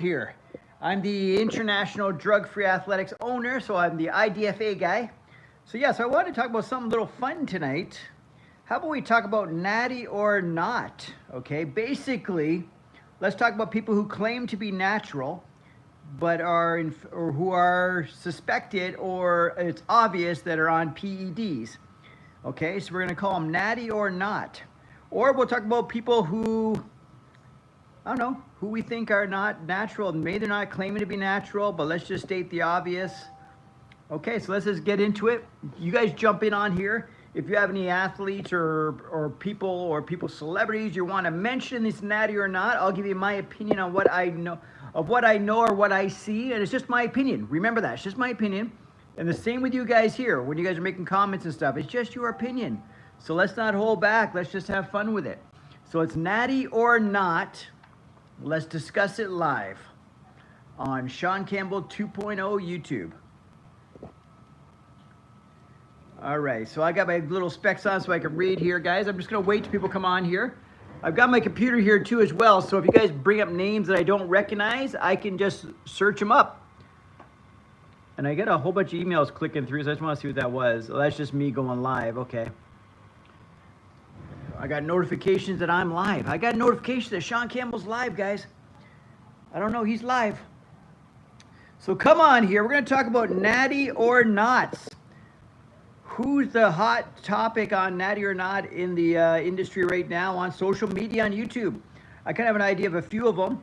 Here. I'm the International Drug-Free Athletics owner, so I'm the IDFA guy. So I want to talk about something a little fun tonight. How about we talk about natty or not? Okay, basically, let's talk about people who claim to be natural, but or who are suspected or it's obvious that are on PEDs. Okay, so we're going to call them natty or not. Or we'll talk about people who, I don't know, who we think are not natural. Maybe they're not claiming to be natural, but let's just state the obvious. Okay, so let's just get into it. You guys jump in on here. If you have any athletes or people celebrities you want to mention this natty or not, I'll give you my opinion on what I know or what I see, and it's just my opinion. Remember that, it's just my opinion. And the same with you guys here when you guys are making comments and stuff. It's just your opinion. So let's not hold back. Let's just have fun with it. So it's natty or not. Let's discuss it live on Shaun Campbell 2.0 YouTube. All right, so I got my little specs on so I can read here, guys. I'm just gonna wait till people come on here. I've got my computer here too as well, so if you guys bring up names that I don't recognize, I can just search them up. And I get a whole bunch of emails clicking through, so I just wanna see what that was. Well, that's just me going live, okay. I got notifications that I'm live. I got notifications that Shaun Campbell's live, guys. I don't know, he's live. So come on here, we're gonna talk about natty or nots. Who's the hot topic on natty or not in the industry right now on social media, on YouTube? I kind of have an idea of a few of them.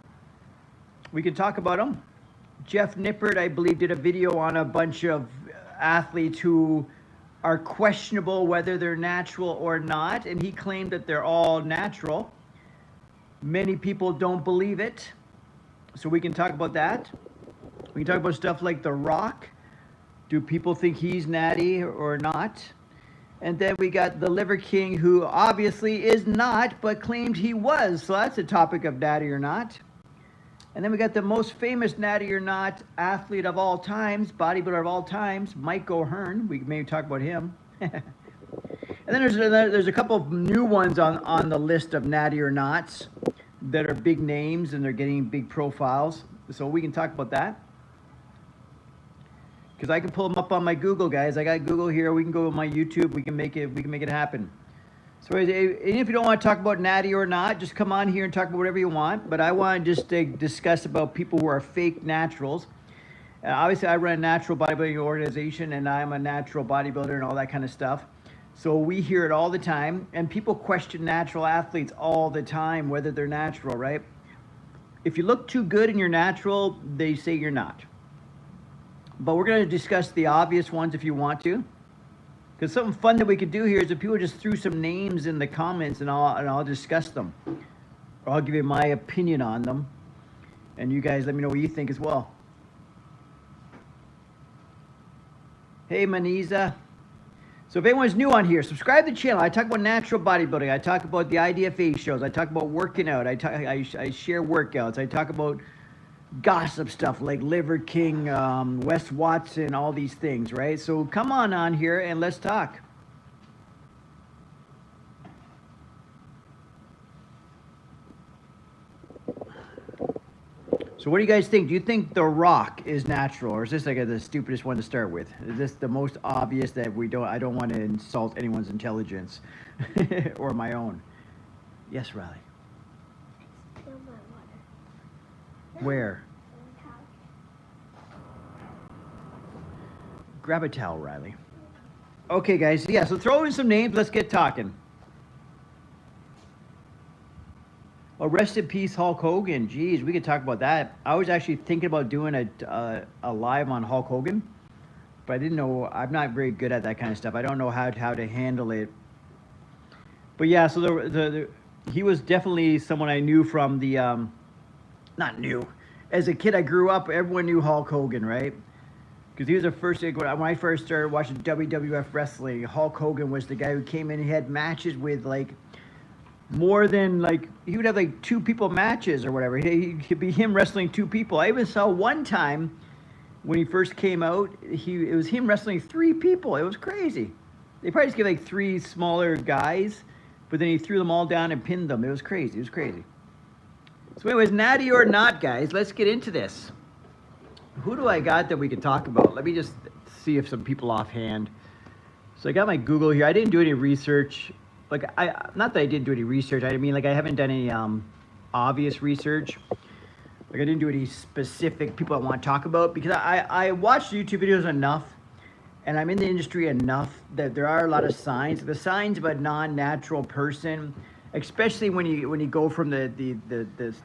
We can talk about them. Jeff Nippert, I believe, did a video on a bunch of athletes who are questionable whether they're natural or not, and he claimed that they're all natural. Many people don't believe it, so we can talk about that. We can talk about stuff like The Rock. Do people think he's natty or not? And then we got the Liver King, who obviously is not, but claimed he was, so that's a topic of natty or not. And then we got the most famous natty or not athlete of all times, bodybuilder of all times, Mike O'Hearn. We can maybe talk about him. And then there's a couple of new ones on the list of natty or nots that are big names and they're getting big profiles. So we can talk about that. Because I can pull them up on my Google, guys. I got Google here. We can go to my YouTube. We can make it happen. So if you don't want to talk about natty or not, just come on here and talk about whatever you want. But I want to just discuss about people who are fake naturals. Obviously, I run a natural bodybuilding organization, and I'm a natural bodybuilder and all that kind of stuff. So we hear it all the time, and people question natural athletes all the time, whether they're natural, right? If you look too good and you're natural, they say you're not. But we're going to discuss the obvious ones if you want to. Because something fun that we could do here is if people just threw some names in the comments and I'll discuss them. Or I'll give you my opinion on them. And you guys let me know what you think as well. Hey, Maniza. So if anyone's new on here, subscribe to the channel. I talk about natural bodybuilding. I talk about the IDFA shows. I talk about working out. I share workouts. I talk about gossip stuff like Liver King, Wes Watson, all these things, right? So come on here and let's talk. So what do you guys think? Do you think The Rock is natural, or is this like the stupidest one to start with? Is this the most obvious that I don't want to insult anyone's intelligence or my own? Yes, Riley. Where? Grab a towel, Riley. Okay, guys. Yeah, so throw in some names. Let's get talking. Oh, rest in peace, Hulk Hogan. Jeez, we could talk about that. I was actually thinking about doing a live on Hulk Hogan, but I didn't know. I'm not very good at that kind of stuff. I don't know how to handle it. But yeah, so he was definitely someone I knew from the not new. As a kid, I grew up, everyone knew Hulk Hogan, right? Because he was the first, when I first started watching WWF wrestling, Hulk Hogan was the guy who came in and had matches with like more than like, he would have like 2 people matches or whatever. He'd be him wrestling 2 people. I even saw one time when he first came out, it was him wrestling 3 people. It was crazy. They probably just gave like 3 smaller guys, but then he threw them all down and pinned them. It was crazy. It was crazy. So anyways, natty or not, guys, let's get into this. Who do I got that we could talk about? Let me just see if some people offhand. So I got my Google here. I didn't do any research. Like, not that I didn't do any research. I mean, like, I haven't done any obvious research. Like, I didn't do any specific people I want to talk about, because I watched YouTube videos enough, and I'm in the industry enough that there are a lot of signs. The signs of a non-natural person, especially when you go from the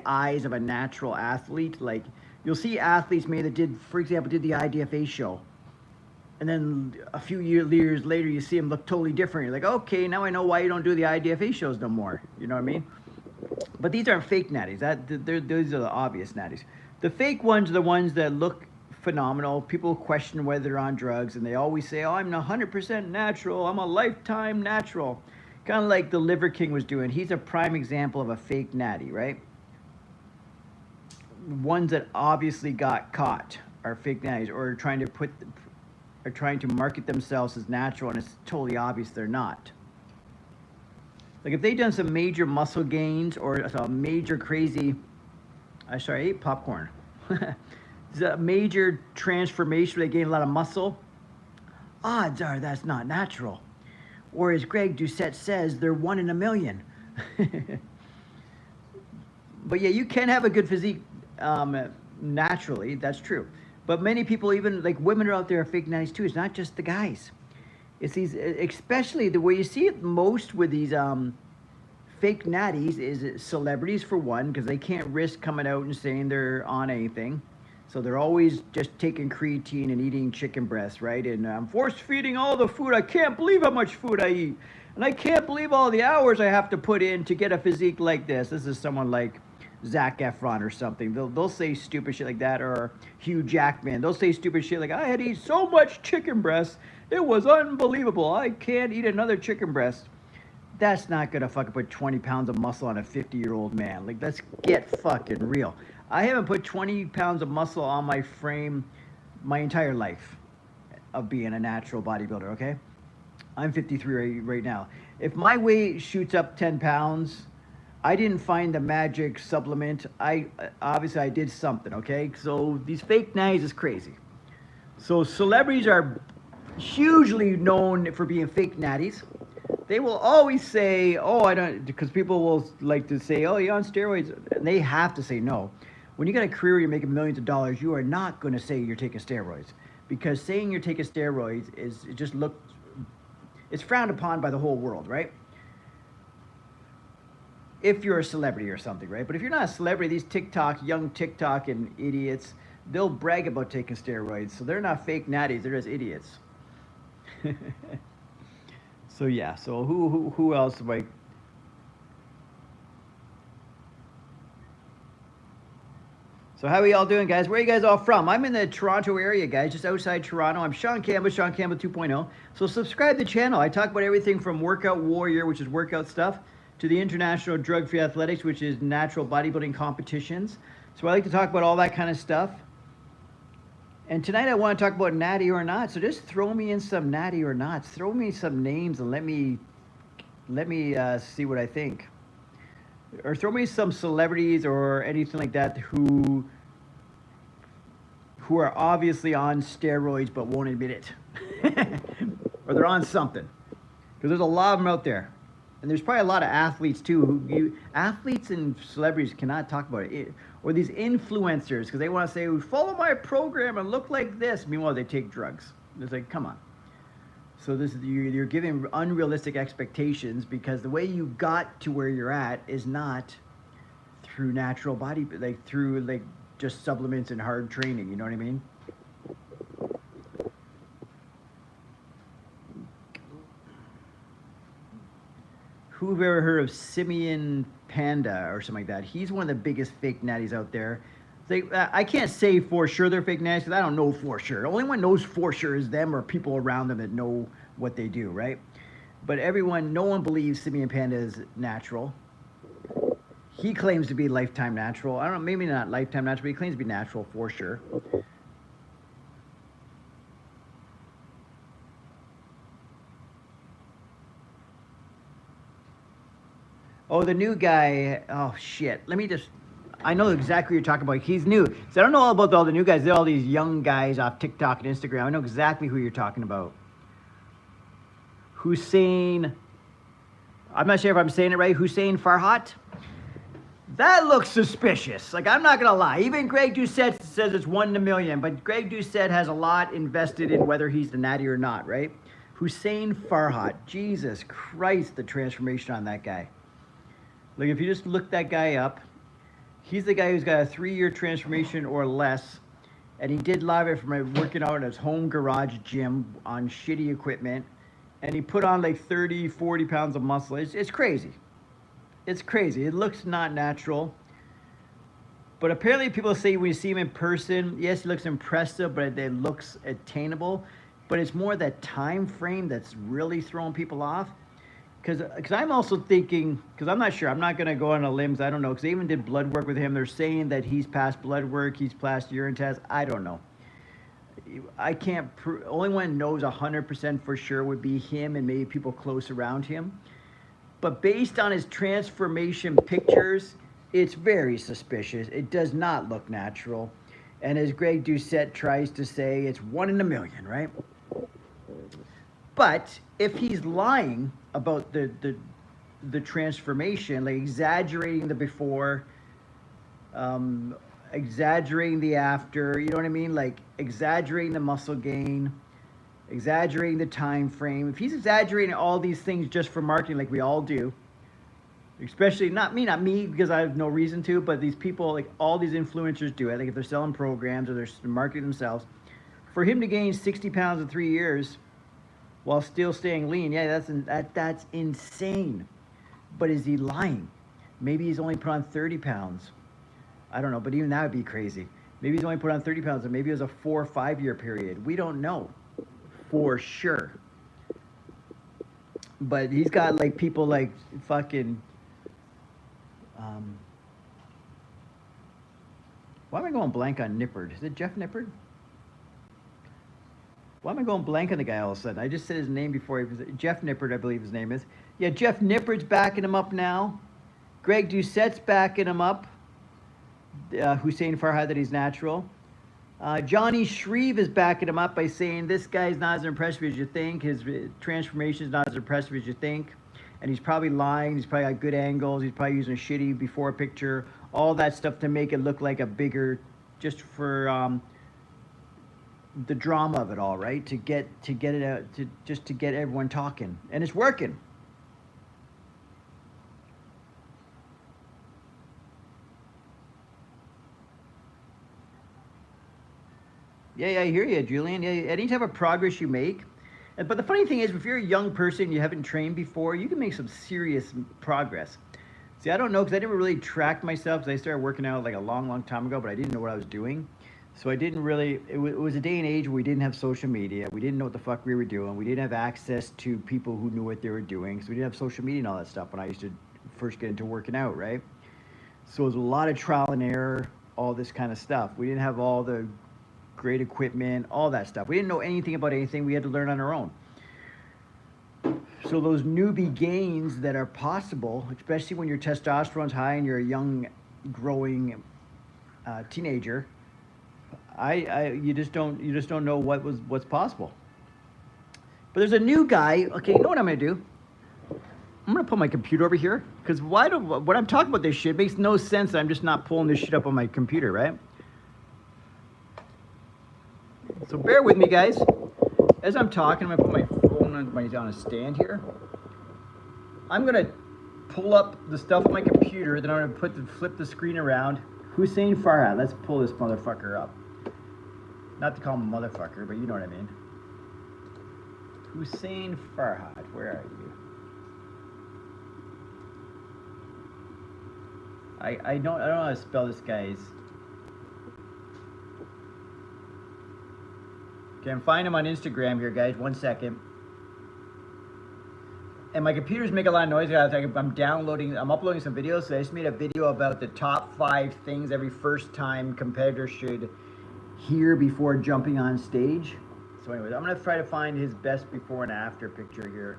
eyes of a natural athlete. Like, you'll see athletes maybe that did, for example, did the IDFA show, and then a few years later you see them look totally different. You're like, okay, now I know why you don't do the IDFA shows no more. You know what I mean? But these aren't fake natties. Those are the obvious natties. The fake ones are the ones that look phenomenal. People question whether they're on drugs, and they always say, oh, I'm 100% natural. I'm a lifetime natural. Kind of like the Liver King was doing. He's a prime example of a fake natty, right? Ones that obviously got caught are fake natties, or are trying to market themselves as natural, and it's totally obvious they're not. Like, if they've done some major muscle gains or some major crazy, I ate popcorn. It's a major transformation where they gain a lot of muscle, odds are that's not natural. Or as Greg Doucette says, they're 1 in a million. But yeah, you can have a good physique naturally, that's true. But many people, even like women, are out there are fake natties too. It's not just the guys. It's these, especially the way you see it most with these fake natties is celebrities, for one, because they can't risk coming out and saying they're on anything. So they're always just taking creatine and eating chicken breasts, right? And I'm force feeding all the food. I can't believe how much food I eat. And I can't believe all the hours I have to put in to get a physique like this. This is someone like Zac Efron or something. They'll say stupid shit like that. Or Hugh Jackman. They'll say stupid shit like, I had to eat so much chicken breast. It was unbelievable. I can't eat another chicken breast. That's not gonna fucking put 20 pounds of muscle on a 50-year-old man. Like, let's get fucking real. I haven't put 20 pounds of muscle on my frame my entire life of being a natural bodybuilder, okay? I'm 53 right now. If my weight shoots up 10 pounds, I didn't find the magic supplement. Obviously I did something, okay? So these fake natties is crazy. So celebrities are hugely known for being fake natties. They will always say, oh, I don't, because people will like to say, oh, you're on steroids. And they have to say no. When you got a career, you're making millions of dollars, you are not going to say you're taking steroids. Because saying you're taking steroids is, it just looks, it's frowned upon by the whole world, right? If you're a celebrity or something, right? But if you're not a celebrity, these young TikTok and idiots, they'll brag about taking steroids. So they're not fake natties, they're just idiots. So yeah, so who else? Like, so how are y'all doing, guys? Where are you guys all from? I'm in the Toronto area, guys, just outside Toronto. I'm Shaun Campbell, Shaun Campbell 2.0. So subscribe to the channel. I talk about everything from Workout Warrior, which is workout stuff, to the International Drug-Free Athletics, which is natural bodybuilding competitions. So I like to talk about all that kind of stuff. And tonight I want to talk about natty or not. So just throw me in some natty or nots. Throw me some names and let me see what I think. Or throw me some celebrities or anything like that who are obviously on steroids but won't admit it. Or they're on something. Because there's a lot of them out there. And there's probably a lot of athletes too. Athletes and celebrities cannot talk about it. Or these influencers, because they want to say, follow my program and look like this. Meanwhile, they take drugs. It's like, come on. So this is, you're giving unrealistic expectations, because the way you got to where you're at is not through natural body, like through like just supplements and hard training. You know what I mean? Who've ever heard of Simeon Panda or something like that? He's one of the biggest fake natties out there. I can't say for sure they're fake natties because I don't know for sure. The only one knows for sure is them or people around them that know what they do, right? But no one believes Simeon Panda is natural. He claims to be lifetime natural. I don't know, maybe not lifetime natural, but he claims to be natural for sure. Oh, the new guy. Oh, shit. Let me just... I know exactly what you're talking about. He's new. So I don't know all about all the new guys. They're all these young guys off TikTok and Instagram. I know exactly who you're talking about. Hussein... I'm not sure if I'm saying it right. Hussein Farhot? That looks suspicious. Like, I'm not going to lie. Even Greg Doucette says it's 1 in a million. But Greg Doucette has a lot invested in whether he's the Natty or not, right? Hussein Farhot. Jesus Christ, the transformation on that guy. Like, if you just look that guy up, he's the guy who's got a 3-year transformation or less. And he did live it from working out in his home garage gym on shitty equipment. And he put on like 30, 40 pounds of muscle. It's crazy. It's crazy. It looks not natural. But apparently people say when you see him in person, yes, he looks impressive, but it looks attainable. But it's more that time frame that's really throwing people off. Because I'm also thinking, because I'm not sure, I'm not going to go on a limb, I don't know, because they even did blood work with him. They're saying that he's passed blood work, he's passed urine tests. I don't know. I can't, only one knows 100% for sure would be him and maybe people close around him. But based on his transformation pictures, it's very suspicious. It does not look natural. And as Greg Doucette tries to say, it's 1 in a million, right? But if he's lying about the transformation, like exaggerating the before, exaggerating the after, you know what I mean? Like exaggerating the muscle gain, exaggerating the time frame. If he's exaggerating all these things just for marketing like we all do, especially not me because I have no reason to, but these people, like all these influencers do it. Like if they're selling programs or they're marketing themselves, for him to gain 60 pounds in 3 years while still staying lean, yeah, that's insane. But is he lying? Maybe he's only put on 30 pounds. I don't know, but even that would be crazy. Maybe he's only put on 30 pounds, and maybe it was a 4 or 5 year period. We don't know for sure. But he's got like people like fucking, why am I going blank on Nippert? Is it Jeff Nippert? Why am I going blank on the guy all of a sudden? I just said his name before. He was Jeff Nippert, I believe his name is. Yeah, Jeff Nippert's backing him up now. Greg Doucette's backing him up. Hussein Farhad that he's natural. Johnny Shreve is backing him up by saying this guy's not as impressive as you think. His transformation is not as impressive as you think. And he's probably lying. He's probably got good angles. He's probably using a shitty before picture. All that stuff to make it look like a bigger, just for the drama of it all, right? To get it out, just to get everyone talking. And it's working. Yeah, I hear you, Julian. Yeah, any type of progress you make. But the funny thing is, if you're a young person, you haven't trained before, you can make some serious progress. See, I don't know, because I never really tracked myself, because I started working out like a long time ago, but I didn't know what I was doing. So I didn't really, it was a day and age where we didn't have social media. We didn't know what the fuck we were doing. We didn't have access to people who knew what they were doing. So we didn't have social media and all that stuff when I used to first get into working out, right? So it was a lot of trial and error, all this kind of stuff. We didn't have all the great equipment, all that stuff. We didn't know anything about anything. We had to learn on our own. So those newbie gains that are possible, especially when your testosterone's high and you're a young, growing teenager, you just don't know what's possible. But there's a new guy. Okay, you know what I'm gonna do? I'm gonna put my computer over here, because when I'm talking about this shit, it makes no sense that I'm just not pulling this shit up on my computer, right? So bear with me, guys. As I'm talking, I'm gonna put my phone on a stand here. I'm gonna pull up the stuff on my computer, then I'm gonna flip the screen around. Hussein Farhad. Let's pull this motherfucker up. Not to call him a motherfucker, but you know what I mean. Hussein Farhad, where are you? I don't know how to spell this guy's. Okay, I'm finding him on Instagram here, guys. 1 second. And my computer's making a lot of noise. I'm uploading some videos. So I just made a video about the top 5 things every first time competitor should hear before jumping on stage. So anyways, I'm gonna try to find his best before and after picture here.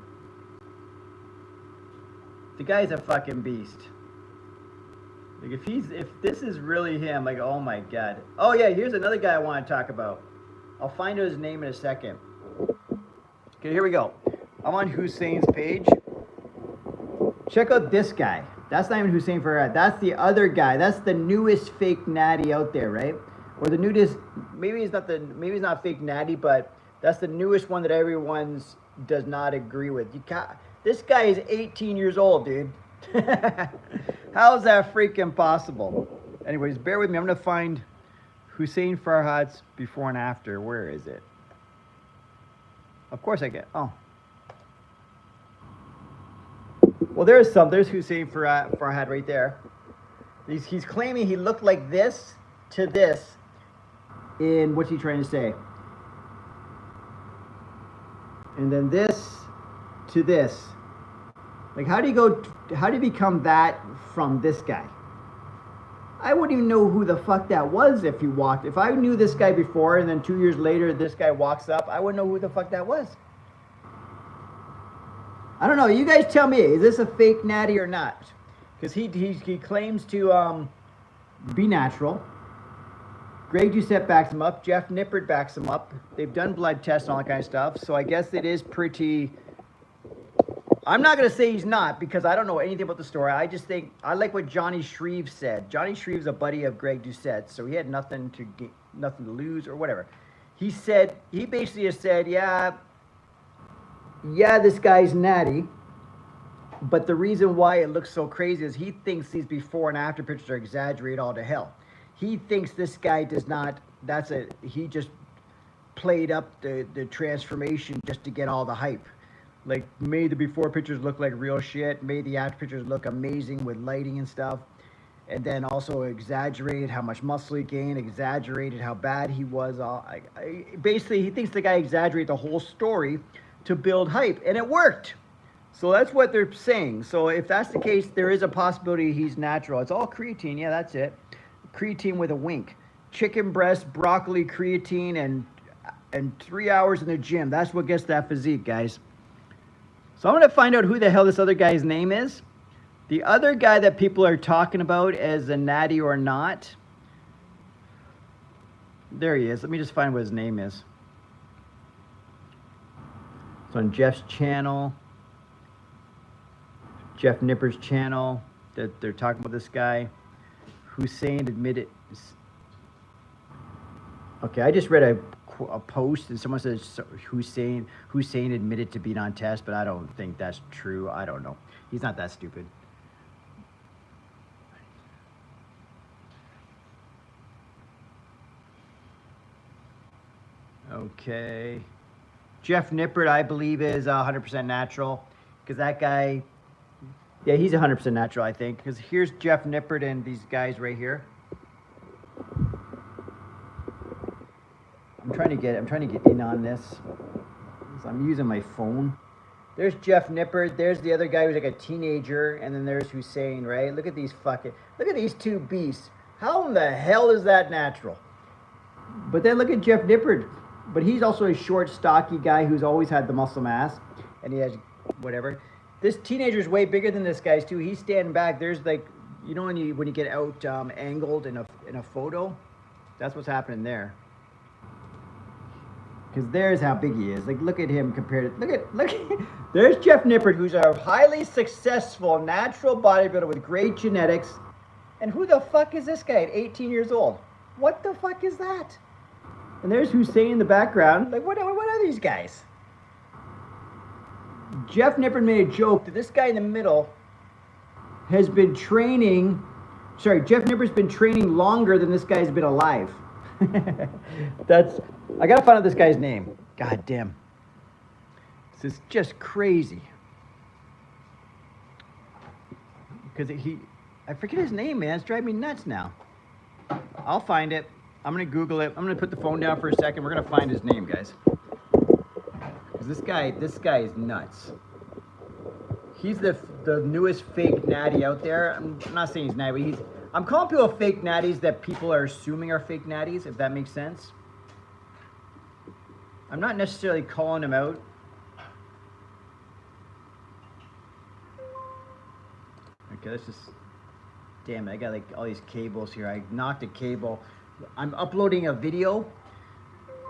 The guy's a fucking beast. Like if this is really him, like, oh my God. Oh yeah, here's another guy I want to talk about. I'll find out his name in a second. Okay, here we go. I'm on Hussein's page. Check out this guy. That's not even Hussein Farhot. That's the other guy. That's the newest fake Natty out there, right? Or the newest, maybe he's not fake Natty, but that's the newest one that everyone's does not agree with. This guy is 18 years old, dude. How is that freaking possible? Anyways, bear with me. I'm going to find Hussein Farhot's before and after. Where is it? Of course I get. Oh. Well, there's Hussein Farhot right there. He's claiming he looked like this to this in, what's he trying to say? And then this to this. Like, how do you become that from this guy? I wouldn't even know who the fuck that was if he walked. If I knew this guy before and then 2 years later this guy walks up, I wouldn't know who the fuck that was. I don't know. You guys tell me, is this a fake Natty or not? Because he claims to be natural. Greg Doucette backs him up. Jeff Nippert backs him up. They've done blood tests and all that kind of stuff. So I guess it is pretty... I'm not going to say he's not because I don't know anything about the story. I just think, I like what Johnny Shreve said. Johnny Shreve's a buddy of Greg Doucette, so he had nothing to lose or whatever. He basically just said, yeah, this guy's Natty, but the reason why it looks so crazy is he thinks these before and after pictures are exaggerated all to hell. He thinks this guy does not, he just played up the transformation just to get all the hype. Like, made the before pictures look like real shit, made the after pictures look amazing with lighting and stuff, and then also exaggerated how much muscle he gained, exaggerated how bad he was. Basically, he thinks the guy exaggerated the whole story to build hype, and it worked. So that's what they're saying. So if that's the case, there is a possibility he's natural. It's all creatine. Yeah, that's it. Creatine with a wink. Chicken breast, broccoli, creatine, and 3 hours in the gym. That's what gets that physique, guys. So I'm going to find out who the hell this other guy's name is. The other guy that people are talking about as a Natty or not. There he is. Let me just find what his name is. It's on Jeff's channel. Jeff Nippert's channel. That they're talking about this guy. Hussein admitted. Okay, I just read a post and someone says Hussein admitted to being on test, but I don't think that's true. I don't know. He's not that stupid. Okay. Jeff Nippert, I believe, is 100% natural because that guy, yeah, he's 100% natural, I think, because here's Jeff Nippert and these guys right here. I'm trying to get in on this. So I'm using my phone. There's Jeff Nippert. There's the other guy who's like a teenager, and then there's Hussein, right? Look at these two beasts. How in the hell is that natural? But then look at Jeff Nippert. But he's also a short, stocky guy who's always had the muscle mass, and he has whatever. This teenager's way bigger than this guy's too. He's standing back. There's like, you know, when you get out angled in a photo, that's what's happening there. Because there's how big he is. Like, look at him compared to... Look. There's Jeff Nippert, who's a highly successful natural bodybuilder with great genetics. And who the fuck is this guy at 18 years old? What the fuck is that? And there's Hussein in the background. Like, what are these guys? Jeff Nippert made a joke that this guy in the middle has been training... Sorry, Jeff Nippert's been training longer than this guy's been alive. I gotta find out this guy's name. God damn. This is just crazy. Because I forget his name, man. It's driving me nuts now. I'll find it. I'm gonna Google it. I'm gonna put the phone down for a second. We're gonna find his name, guys. Because this guy is nuts. He's the newest fake Natty out there. I'm not saying he's Natty, but I'm calling people fake natties that people are assuming are fake natties, if that makes sense. I'm not necessarily calling them out. Okay, let's just, damn it, I got like all these cables here. I knocked a cable. I'm uploading a video,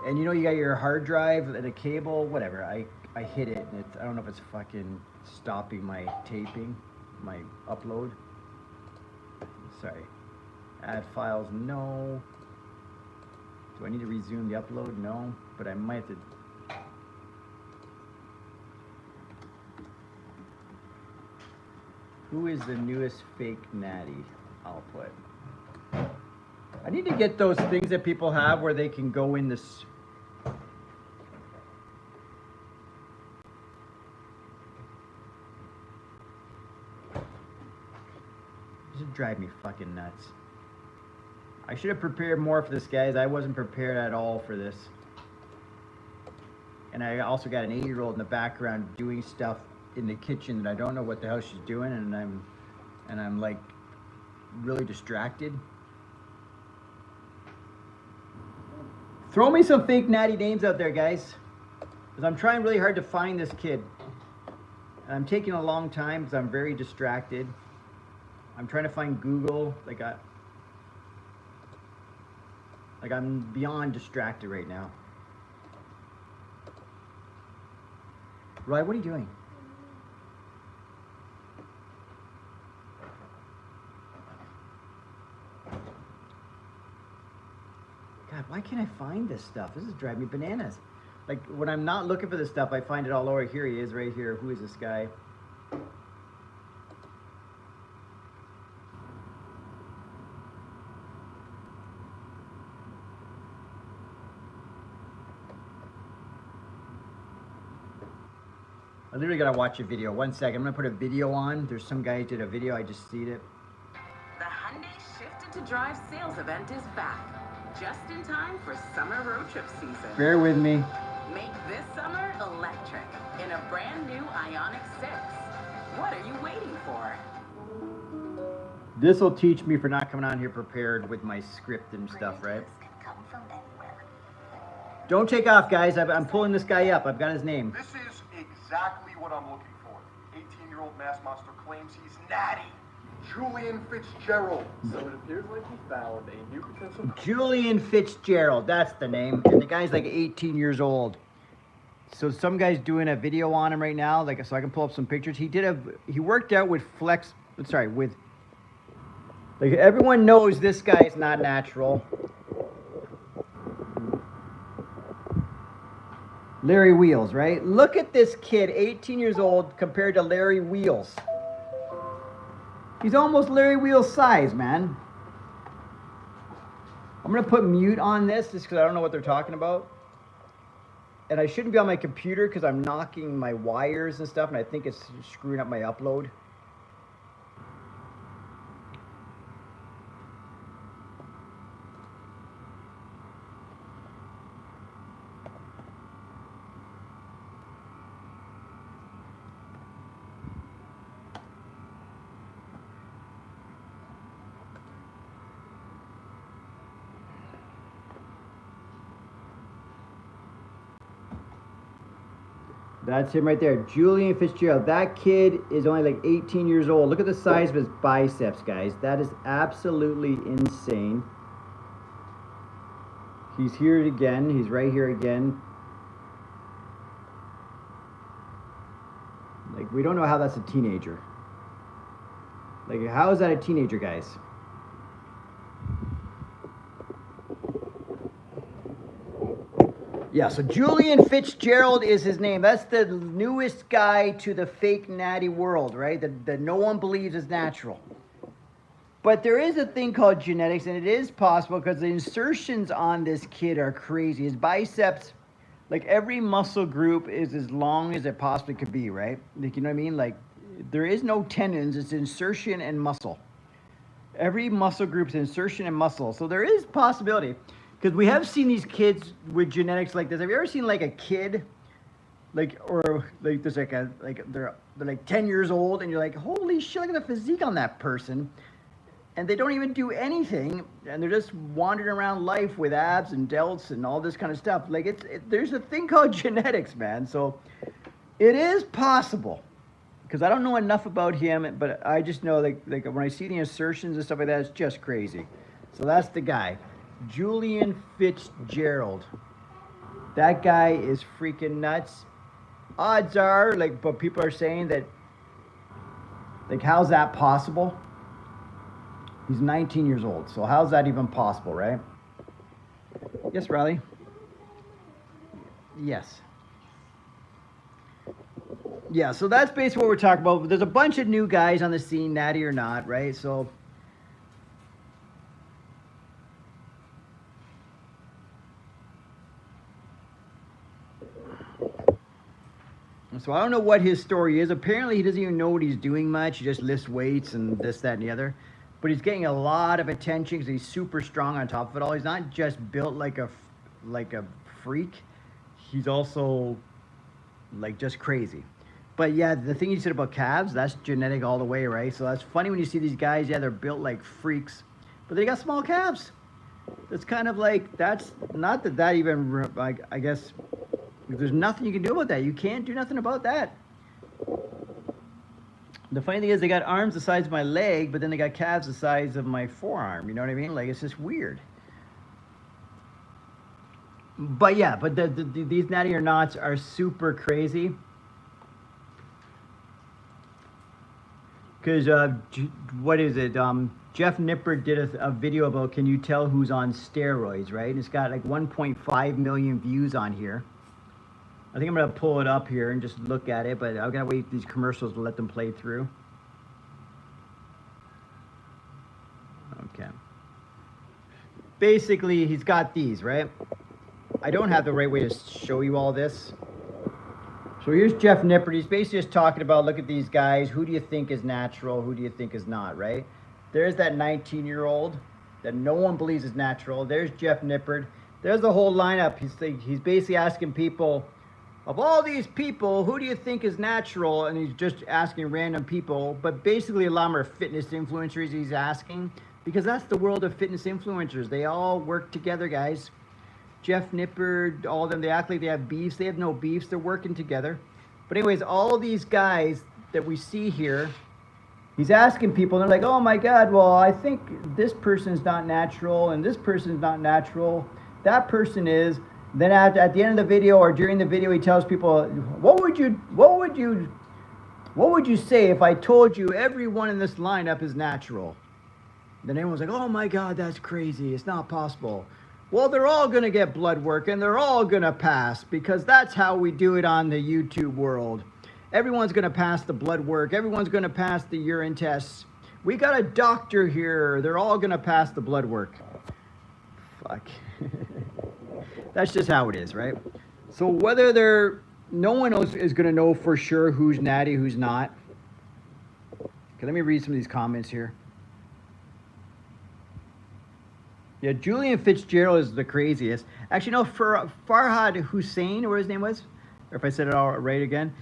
and you know you got your hard drive and a cable, whatever. I hit it, and I don't know if it's fucking stopping my taping, my upload. Sorry. Add files, no. Do I need to resume the upload? No, but I might have to. Who is the newest fake Natty? I'll put. I need to get those things that people have where they can go in this. This would drive me fucking nuts. I should have prepared more for this, guys. I wasn't prepared at all for this. And I also got an 8-year-old in the background doing stuff in the kitchen that I don't know what the hell she's doing, and I'm like really distracted. Throw me some fake Natty names out there, guys, because I'm trying really hard to find this kid. And I'm taking a long time because I'm very distracted. I'm trying to find Google, like I'm beyond distracted right now. Roy, what are you doing? God, why can't I find this stuff? This is driving me bananas. Like, when I'm not looking for this stuff, I find it all over. Here he is, right here. Who is this guy? I literally gotta watch a video. 1 second, I'm gonna put a video on. There's some guy who did a video, I just seen it. The Hyundai Shifted to Drive sales event is back. Just in time for summer road trip season. Bear with me. Make this summer electric in a brand new Ioniq 6. What are you waiting for? This will teach me for not coming on here prepared with my script and stuff, right? Don't take off, guys. I'm pulling this guy up. I've got his name. This is exactly what I'm looking for. 18-year-old mass monster claims he's Natty. Julian Fitzgerald. So it appears like he found a new potential. Julian Fitzgerald, that's the name. And the guy's like 18 years old. So some guy's doing a video on him right now, like, so I can pull up some pictures. He worked out with like, everyone knows this guy's not natural. Larry Wheels, right? Look at this kid, 18 years old, compared to Larry Wheels. He's almost Larry Wheels size, man. I'm gonna put mute on this just because I don't know what they're talking about. And I shouldn't be on my computer because I'm knocking my wires and stuff, and I think it's screwing up my upload. That's him right there, Julian Fitzgerald. That kid is only like 18 years old. Look at the size of his biceps, guys. That is absolutely insane. He's here again. He's right here again. Like, we don't know how that's a teenager. Like, how is that a teenager, guys? Yeah, so Julian Fitzgerald is his name. That's the newest guy to the fake Natty world, right? That no one believes is natural. But there is a thing called genetics, and it is possible because the insertions on this kid are crazy. His biceps, like, every muscle group is as long as it possibly could be, right? Like, you know what I mean? Like, there is no tendons, it's insertion and muscle. Every muscle group's insertion and muscle. So there is possibility. Because we have seen these kids with genetics like this. Have you ever seen like a kid, like, or like there's like they're like 10 years old, and you're like, holy shit, look at the physique on that person, and they don't even do anything, and they're just wandering around life with abs and delts and all this kind of stuff. Like, there's a thing called genetics, man. So it is possible, because I don't know enough about him, but I just know like when I see the insertions and stuff like that, it's just crazy. So that's the guy, Julian Fitzgerald. That guy is freaking nuts. Odds are, like, but people are saying that, like, how's that possible? He's 19 years old, so how's that even possible, right? Yes, Riley? Yes. Yeah, so that's basically what we're talking about. There's a bunch of new guys on the scene, Natty or not, right? So I don't know what his story is. Apparently, he doesn't even know what he's doing much. He just lifts weights and this, that, and the other. But he's getting a lot of attention because he's super strong on top of it all. He's not just built like a freak. He's also like just crazy. But yeah, the thing you said about calves, that's genetic all the way, right? So that's funny when you see these guys, yeah, they're built like freaks, but they got small calves. That's kind of like, that's not that even, like, I guess, there's nothing you can do about that. You can't do nothing about that. The funny thing is they got arms the size of my leg, but then they got calves the size of my forearm. You know what I mean? Like, it's just weird. But yeah, but these Natty or Nots are super crazy. Because, what is it? Jeff Nippert did a video about, can you tell who's on steroids, right? And it's got like 1.5 million views on here. I think I'm going to pull it up here and just look at it, but I've got to wait these commercials to let them play through. Okay. Basically, he's got these, right? I don't have the right way to show you all this. So here's Jeff Nippert. He's basically just talking about, look at these guys. Who do you think is natural? Who do you think is not, right? There's that 19-year-old that no one believes is natural. There's Jeff Nippert. There's the whole lineup. He's basically asking people, of all these people, who do you think is natural? And he's just asking random people. But basically a lot of them are fitness influencers he's asking, because that's the world of fitness influencers. They all work together, guys. Jeff Nippert, all of them, they act like they have beefs. They have no beefs. They're working together. But anyways, all these guys that we see here, he's asking people, and they're like, oh my God, well, I think this person's not natural, and this person's not natural. That person is. Then at the end of the video or during the video, he tells people, what would you say if I told you everyone in this lineup is natural? Then everyone's like, oh my God, that's crazy. It's not possible. Well, they're all going to get blood work and they're all going to pass, because that's how we do it on the YouTube world. Everyone's going to pass the blood work. Everyone's going to pass the urine tests. We got a doctor here. They're all going to pass the blood work. Fuck. That's just how it is, right? So whether no one else is going to know for sure who's natty, who's not. Okay, let me read some of these comments here. Yeah, Julian Fitzgerald is the craziest. Actually, no, for Farhot Hussein, or what his name was, or if I said it all right again,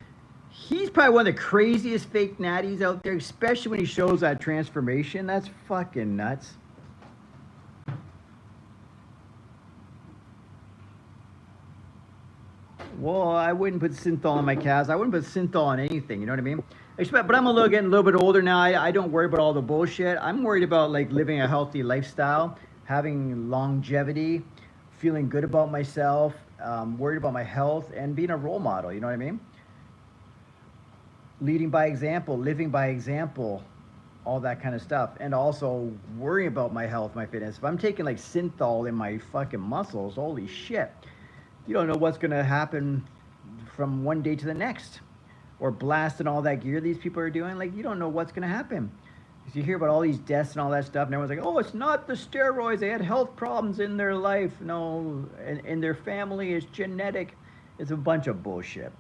he's probably one of the craziest fake natties out there, especially when he shows that transformation. That's fucking nuts. Well, I wouldn't put synthol on my calves. I wouldn't put synthol on anything, you know what I mean? But I'm getting a little bit older now. I don't worry about all the bullshit. I'm worried about like living a healthy lifestyle, having longevity, feeling good about myself, worried about my health, and being a role model, you know what I mean? Leading by example, living by example, all that kind of stuff. And also worrying about my health, my fitness. If I'm taking like synthol in my fucking muscles, holy shit. You don't know what's going to happen from one day to the next. Or blasting all that gear these people are doing. Like, you don't know what's going to happen. Because you hear about all these deaths and all that stuff, and everyone's like, oh, it's not the steroids. They had health problems in their life. No, in their family, it's genetic. It's a bunch of bullshit.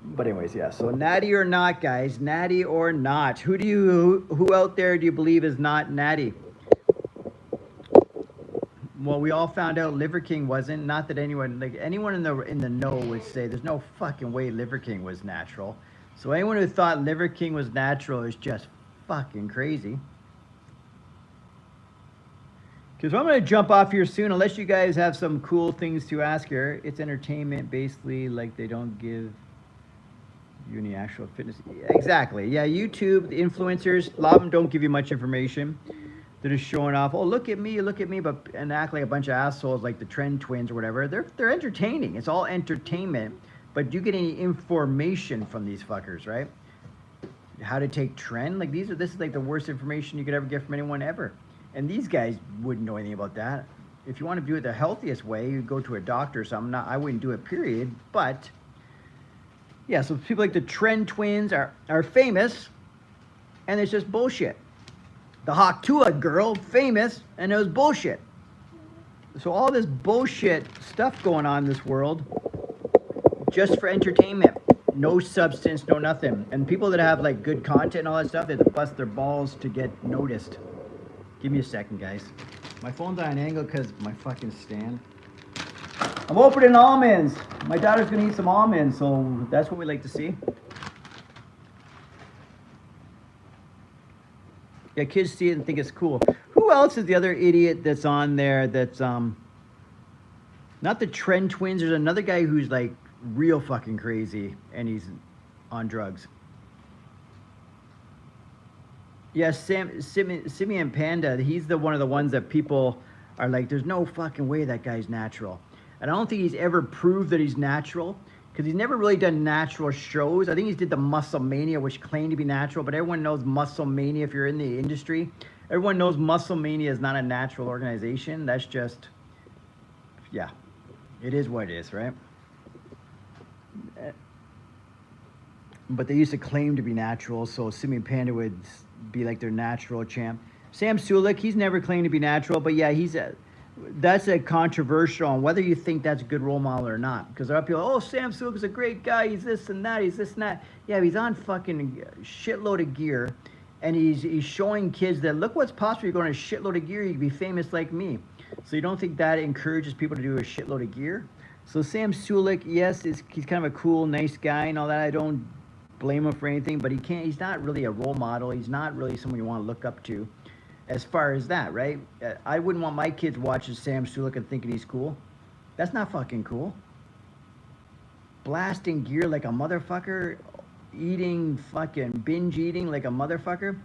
But anyways, yeah. So natty or not, guys. Natty or not. Who out there do you believe is not natty? Well, we all found out Liver King wasn't. Not that anyone in the know would say there's no fucking way Liver King was natural. So anyone who thought Liver King was natural is just fucking crazy. Because I'm going to jump off here soon, unless you guys have some cool things to ask here. It's entertainment, basically, like they don't give Actual fitness. Exactly. Yeah, YouTube, the influencers, a lot of them don't give you much information. They're just showing off, oh, look at me, but and act like a bunch of assholes like the Trend Twins or whatever. They're entertaining. It's all entertainment. But do you get any information from these fuckers, right? How to take trend? Like this is like the worst information you could ever get from anyone ever. And these guys wouldn't know anything about that. If you want to do it the healthiest way, you go to a doctor or something. I wouldn't do it, period. But yeah, so people like the Trend Twins are famous, and it's just bullshit. The Hawktua girl, famous, and it was bullshit. So all this bullshit stuff going on in this world, just for entertainment. No substance, no nothing. And people that have like good content and all that stuff, they have to bust their balls to get noticed. Give me a second, guys. My phone's on an angle because my fucking stand. I'm opening almonds. My daughter's gonna eat some almonds, so that's what we like to see. Yeah, kids see it and think it's cool. Who else is the other idiot that's on there that's not the Trend Twins? There's another guy who's like real fucking crazy and he's on drugs. Yeah, Simeon Panda, he's one of the ones that people are like, there's no fucking way that guy's natural. And I don't think he's ever proved that he's natural, because he's never really done natural shows. I think he did the Muscle Mania, which claimed to be natural, but everyone knows Muscle Mania, if you're in the industry, everyone knows Muscle Mania is not a natural organization. That's just, yeah, it is what it is, right? But they used to claim to be natural, so Simeon Panda would be like their natural champ. Sam Sulek, he's never claimed to be natural, but yeah, that's a controversial on whether you think that's a good role model or not. Because there are people, oh, Sam Sulek is a great guy, he's this and that, he's this and that. Yeah, but he's on fucking shitload of gear, and he's showing kids that, look what's possible, you're going to a shitload of gear, you can be famous like me. So you don't think that encourages people to do a shitload of gear? So Sam Sulek, yes, he's kind of a cool, nice guy and all that. I don't blame him for anything, but he's not really a role model. He's not really someone you want to look up to as far as that, right? I wouldn't want my kids watching Sam Sulek and thinking he's cool. That's not fucking cool. Blasting gear like a motherfucker, binge eating like a motherfucker.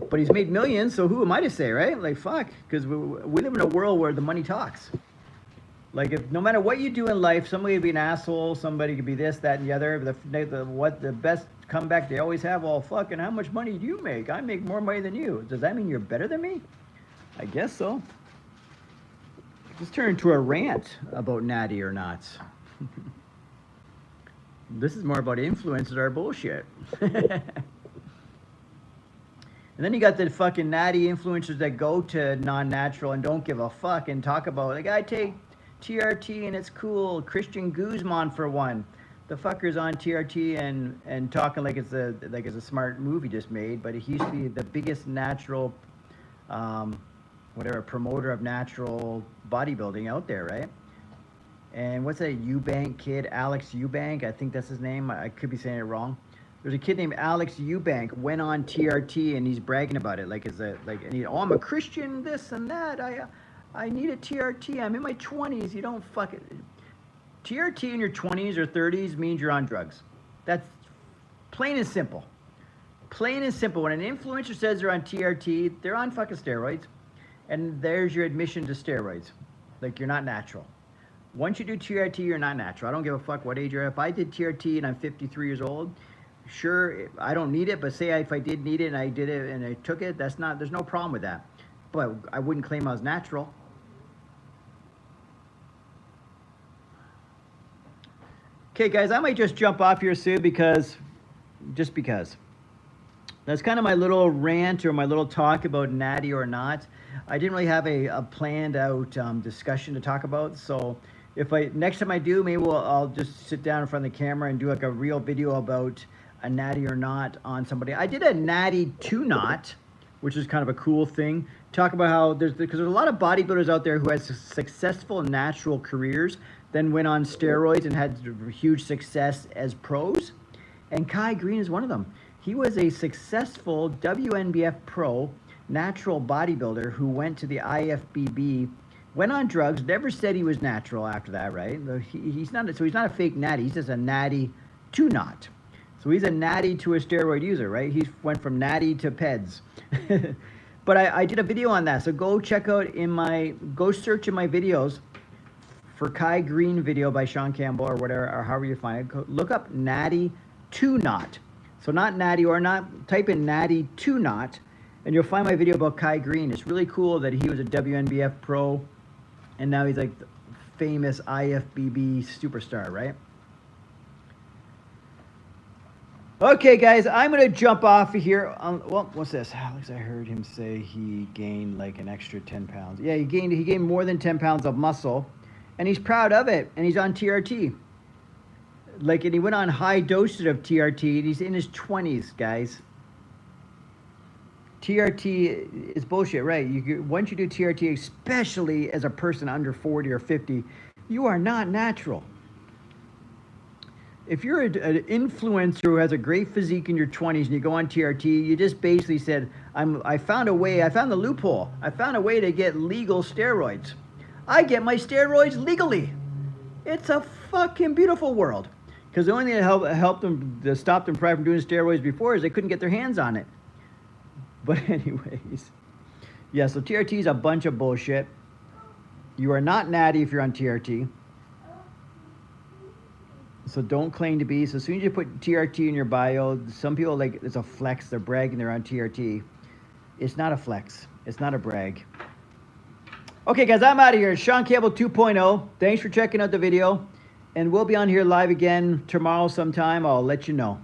But he's made millions, so who am I to say, right? Like, fuck, because we live in a world where the money talks. Like, if no matter what you do in life, somebody could be an asshole, somebody could be this, that, and the other. The best comeback they always have, well, fucking, how much money do you make? I make more money than you. Does that mean you're better than me? I guess so. Let's turn into a rant about natty or nots. This is more about influencers are bullshit. And then you got the fucking natty influencers that go to non-natural and don't give a fuck and talk about, like, I take TRT and it's cool. Christian Guzman for one. The fucker's on TRT and talking like it's a smart movie just made, but he used to be the biggest natural, promoter of natural bodybuilding out there, right? And what's that Eubank kid, Alex Eubank? I think that's his name. I could be saying it wrong. There's a kid named Alex Eubank went on TRT and he's bragging about it I'm a Christian, this and that. I need a TRT. I'm in my 20s. You don't fuck it. TRT in your 20s or 30s means you're on drugs. That's plain and simple. Plain and simple. When an influencer says they're on TRT, they're on fucking steroids. And there's your admission to steroids. Like, you're not natural. Once you do TRT, you're not natural. I don't give a fuck what age you're at. If I did TRT and I'm 53 years old, sure, I don't need it, but say if I did need it and I did it and I took it, there's no problem with that. But I wouldn't claim I was natural. Okay, guys, I might just jump off here soon because. That's kind of my little rant or my little talk about natty or not. I didn't really have a planned out discussion to talk about. So next time I do, maybe I'll just sit down in front of the camera and do like a real video about a natty or not on somebody. I did a natty to not, which is kind of a cool thing. Talk about how because there's a lot of bodybuilders out there who had successful natural careers, then went on steroids and had huge success as pros. And Kai Green is one of them. He was a successful WNBF pro natural bodybuilder who went to the IFBB went on drugs, never said he was natural after that, right? He's not a fake natty. He's just a natty to not. So he's a natty to a steroid user, right? He went from natty to peds. But I did a video on that, so go check out go search in my videos for Kai Green video by Shaun Campbell or whatever, or however you find it. Look up natty to not. So not natty or not, type in natty to not, and you'll find my video about Kai Green. It's really cool that he was a WNBF pro, and now he's like the famous IFBB superstar, right? Okay, guys, I'm going to jump off of here. Well, what's this? Alex, I heard him say he gained like an extra 10 pounds. Yeah, he gained more than 10 pounds of muscle, and he's proud of it, and he's on TRT. Like, and he went on high dosage of TRT, and he's in his 20s, guys. TRT is bullshit, right? Once you do TRT, especially as a person under 40 or 50, you are not natural. If you're an influencer who has a great physique in your 20s and you go on TRT, you just basically said, I found a way, I found the loophole. I found a way to get legal steroids. I get my steroids legally. It's a fucking beautiful world. Because the only thing that helped them, to stop them from doing steroids before is they couldn't get their hands on it. But anyways, yeah, so TRT is a bunch of bullshit. You are not natty if you're on TRT. So don't claim to be. So as soon as you put TRT in your bio, some people like it's a flex. They're bragging they're on TRT. It's not a flex. It's not a brag. Okay, guys, I'm out of here. Shaun Campbell 2.0. Thanks for checking out the video. And we'll be on here live again tomorrow sometime. I'll let you know.